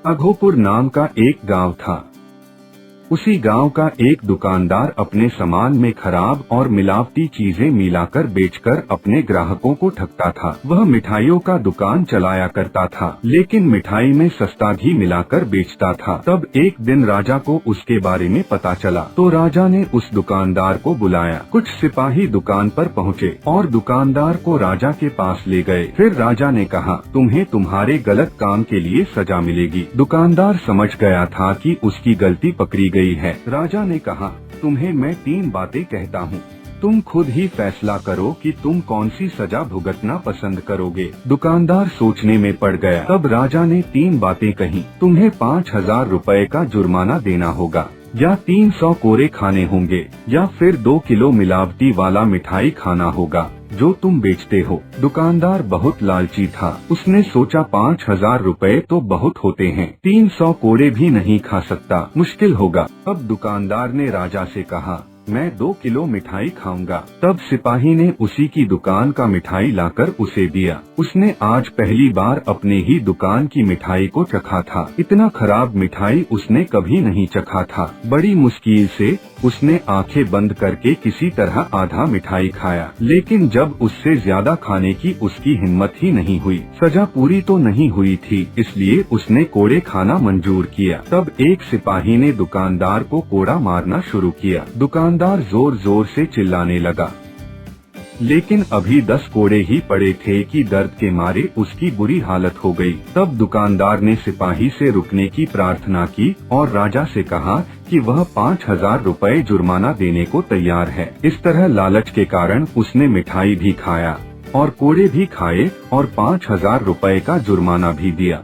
अघोपुर नाम का एक गांव था। उसी गांव का एक दुकानदार अपने सामान में खराब और मिलावटी चीजें मिलाकर बेचकर अपने ग्राहकों को ठगता था। वह मिठाइयों का दुकान चलाया करता था, लेकिन मिठाई में सस्ता घी मिलाकर बेचता था। तब एक दिन राजा को उसके बारे में पता चला, तो राजा ने उस दुकानदार को बुलाया। कुछ सिपाही दुकान पर पहुँचे और दुकानदार को राजा के पास ले गए। फिर राजा ने कहा, तुम्हें तुम्हारे गलत काम के लिए सजा मिलेगी। दुकानदार समझ गया था कि उसकी गलती पकड़ी गई है। राजा ने कहा, तुम्हें मैं 3 बातें कहता हूँ, तुम खुद ही फैसला करो कि तुम कौन सी सजा भुगतना पसंद करोगे। दुकानदार सोचने में पड़ गया। तब राजा ने 3 बातें कही, तुम्हें 5,000 रुपए का जुर्माना देना होगा, या 300 कोरे खाने होंगे, या फिर 2 किलो मिलावटी वाला मिठाई खाना होगा जो तुम बेचते हो। दुकानदार बहुत लालची था। उसने सोचा 5,000 रुपए तो बहुत होते हैं, 300 कोड़े भी नहीं खा सकता, मुश्किल होगा। अब दुकानदार ने राजा से कहा, मैं 2 किलो मिठाई खाऊंगा। तब सिपाही ने उसी की दुकान का मिठाई लाकर उसे दिया। उसने आज पहली बार अपने ही दुकान की मिठाई को चखा था। इतना खराब मिठाई उसने कभी नहीं चखा था। बड़ी मुश्किल से उसने आंखें बंद करके किसी तरह आधा मिठाई खाया, लेकिन जब उससे ज्यादा खाने की उसकी हिम्मत ही नहीं हुई। सजा पूरी तो नहीं हुई थी, इसलिए उसने कोड़े खाना मंजूर किया। तब एक सिपाही ने दुकानदार को कोड़ा मारना शुरू किया। दुकानदार जोर जोर से चिल्लाने लगा, लेकिन अभी 10 कोड़े ही पड़े थे कि दर्द के मारे उसकी बुरी हालत हो गई। तब दुकानदार ने सिपाही से रुकने की प्रार्थना की और राजा से कहा कि वह 5,000 रुपए जुर्माना देने को तैयार है। इस तरह लालच के कारण उसने मिठाई भी खाया और कोड़े भी खाए और 5,000 रुपए का जुर्माना भी दिया।